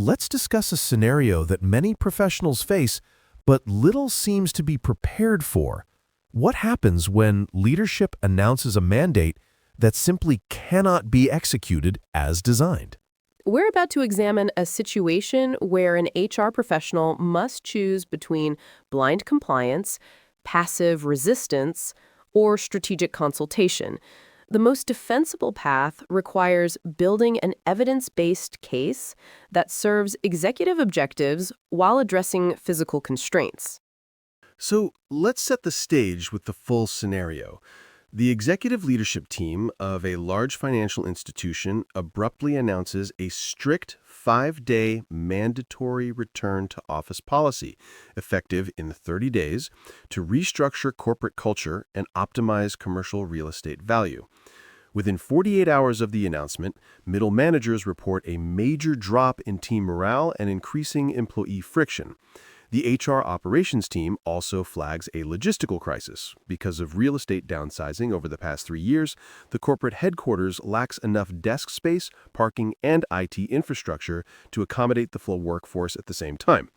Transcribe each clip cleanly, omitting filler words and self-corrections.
Let's discuss a scenario that many professionals face, but little seems to be prepared for. What happens when leadership announces a mandate that simply cannot be executed as designed? We're about to examine a situation where an HR professional must choose between blind compliance, passive resistance, or strategic consultation. The most defensible path requires building an evidence-based case that serves executive objectives while addressing physical constraints. So let's set the stage with the full scenario. The executive leadership team of a large financial institution abruptly announces a strict 5-day mandatory return to office policy, effective in 30 days, to restructure corporate culture and optimize commercial real estate value. Within 48 hours of the announcement, middle managers report a major drop in team morale and increasing employee friction. The HR operations team also flags a logistical crisis. Because of real estate downsizing over the past 3 years, the corporate headquarters lacks enough desk space, parking, and IT infrastructure to accommodate the full workforce at the same time.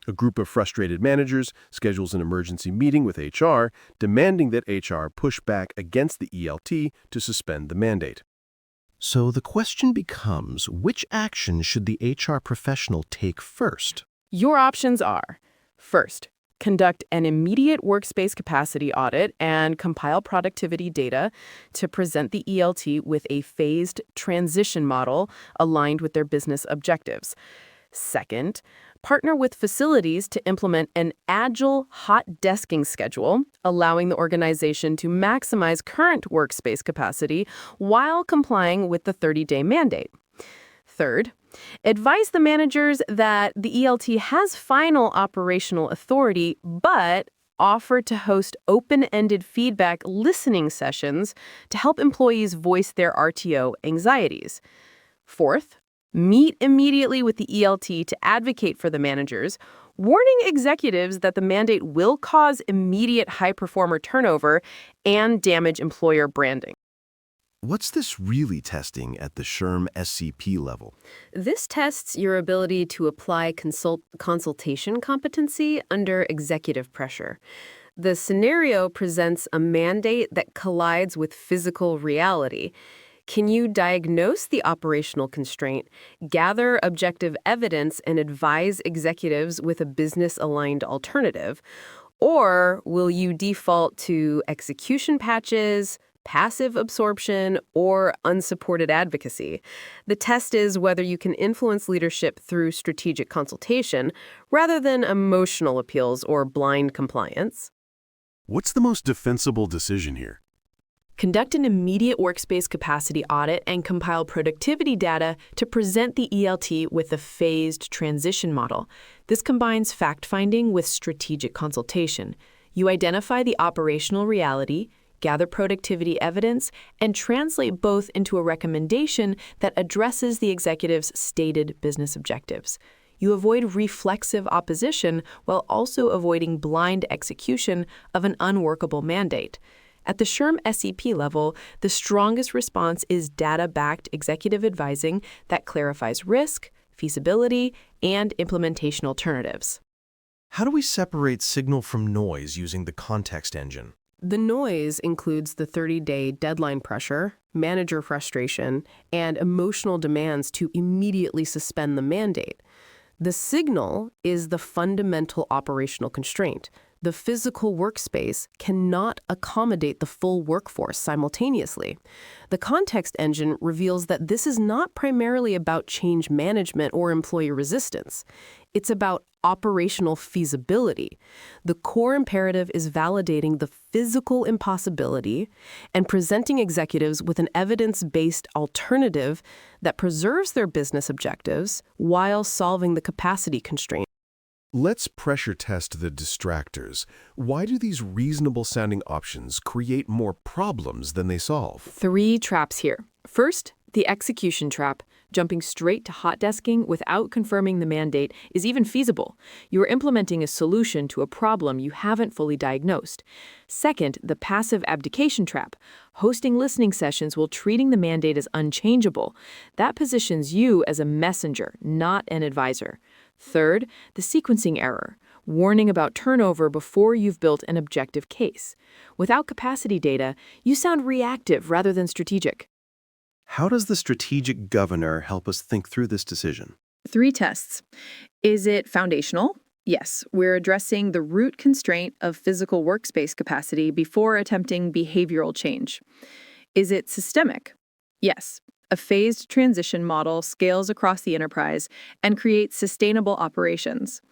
A group of frustrated managers schedules an emergency meeting with HR, demanding that HR push back against the ELT to suspend the mandate. So the question becomes, which action should the HR professional take first? Your options are: first, conduct an immediate workspace capacity audit and compile productivity data to present the ELT with a phased transition model aligned with their business objectives. Second, partner with facilities to implement an agile hot desking schedule, allowing the organization to maximize current workspace capacity while complying with the 30-day mandate. Third, advise the managers that the ELT has final operational authority, but offer to host open-ended feedback listening sessions to help employees voice their RTO anxieties. Fourth, meet immediately with the ELT to advocate for the managers, warning executives that the mandate will cause immediate high-performer turnover and damage employer branding. What's this really testing at the SHRM-SCP level? This tests your ability to apply consultation competency under executive pressure. The scenario presents a mandate that collides with physical reality. Can you diagnose the operational constraint, gather objective evidence, and advise executives with a business-aligned alternative? Or will you default to execution patches, passive absorption, or unsupported advocacy? The test is whether you can influence leadership through strategic consultation rather than emotional appeals or blind compliance. What's the most defensible decision here? Conduct an immediate workspace capacity audit and compile productivity data to present the ELT with a phased transition model. This combines fact-finding with strategic consultation. You identify the operational reality, gather productivity evidence, and translate both into a recommendation that addresses the executive's stated business objectives. You avoid reflexive opposition while also avoiding blind execution of an unworkable mandate. At the SHRM-SCP level, the strongest response is data-backed executive advising that clarifies risk, feasibility, and implementation alternatives. How do we separate signal from noise using the context engine? The noise includes the 30-day deadline pressure, manager frustration, and emotional demands to immediately suspend the mandate. The signal is the fundamental operational constraint. The physical workspace cannot accommodate the full workforce simultaneously. The context engine reveals that this is not primarily about change management or employee resistance. It's about operational feasibility. The core imperative is validating the physical impossibility and presenting executives with an evidence-based alternative that preserves their business objectives while solving the capacity constraint. Let's pressure test the distractors. Why do these reasonable-sounding options create more problems than they solve? 3 traps here. First, the execution trap. Jumping straight to hot desking without confirming the mandate is even feasible. You are implementing a solution to a problem you haven't fully diagnosed. Second, the passive abdication trap. Hosting listening sessions while treating the mandate as unchangeable. That positions you as a messenger, not an advisor. Third, the sequencing error. Warning about turnover before you've built an objective case. Without capacity data, you sound reactive rather than strategic. How does the strategic governor help us think through this decision? 3 tests. Is it foundational? Yes, we're addressing the root constraint of physical workspace capacity before attempting behavioral change. Is it systemic? Yes. A phased transition model scales across the enterprise and creates sustainable operations.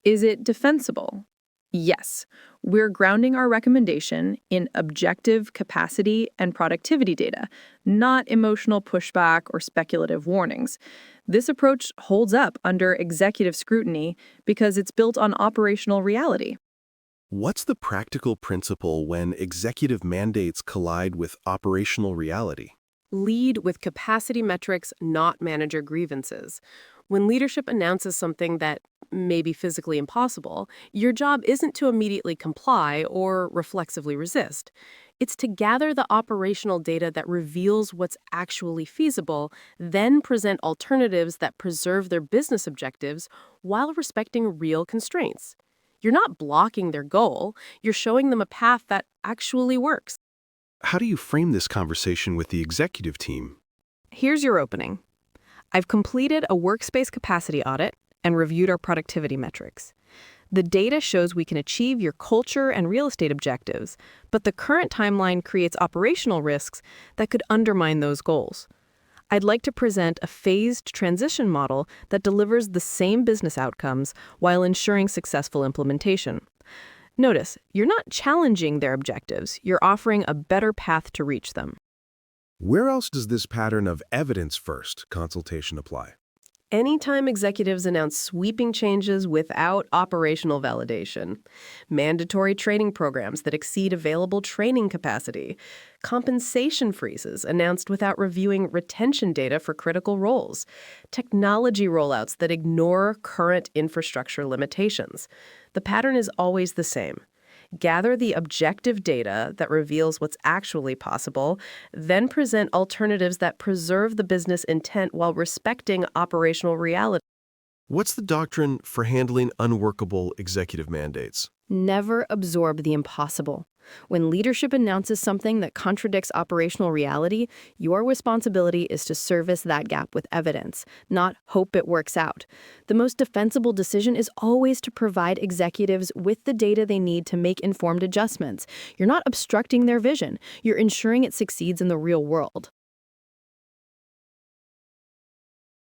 Is it defensible? Yes. We're grounding our recommendation in objective capacity and productivity data, not emotional pushback or speculative warnings. This approach holds up under executive scrutiny because it's built on operational reality. What's the practical principle when executive mandates collide with operational reality? Lead with capacity metrics, not manager grievances. When leadership announces something that may be physically impossible, your job isn't to immediately comply or reflexively resist. It's to gather the operational data that reveals what's actually feasible, then present alternatives that preserve their business objectives while respecting real constraints. You're not blocking their goal, you're showing them a path that actually works. How do you frame this conversation with the executive team? Here's your opening. I've completed a workspace capacity audit and reviewed our productivity metrics. The data shows we can achieve your culture and real estate objectives, but the current timeline creates operational risks that could undermine those goals. I'd like to present a phased transition model that delivers the same business outcomes while ensuring successful implementation. Notice, you're not challenging their objectives, you're offering a better path to reach them. Where else does this pattern of evidence-first consultation apply? Anytime executives announce sweeping changes without operational validation, mandatory training programs that exceed available training capacity, compensation freezes announced without reviewing retention data for critical roles, technology rollouts that ignore current infrastructure limitations. The pattern is always the same. Gather the objective data that reveals what's actually possible, then present alternatives that preserve the business intent while respecting operational reality. What's the doctrine for handling unworkable executive mandates? Never absorb the impossible. When leadership announces something that contradicts operational reality, your responsibility is to service that gap with evidence, not hope it works out. The most defensible decision is always to provide executives with the data they need to make informed adjustments. You're not obstructing their vision. You're ensuring it succeeds in the real world.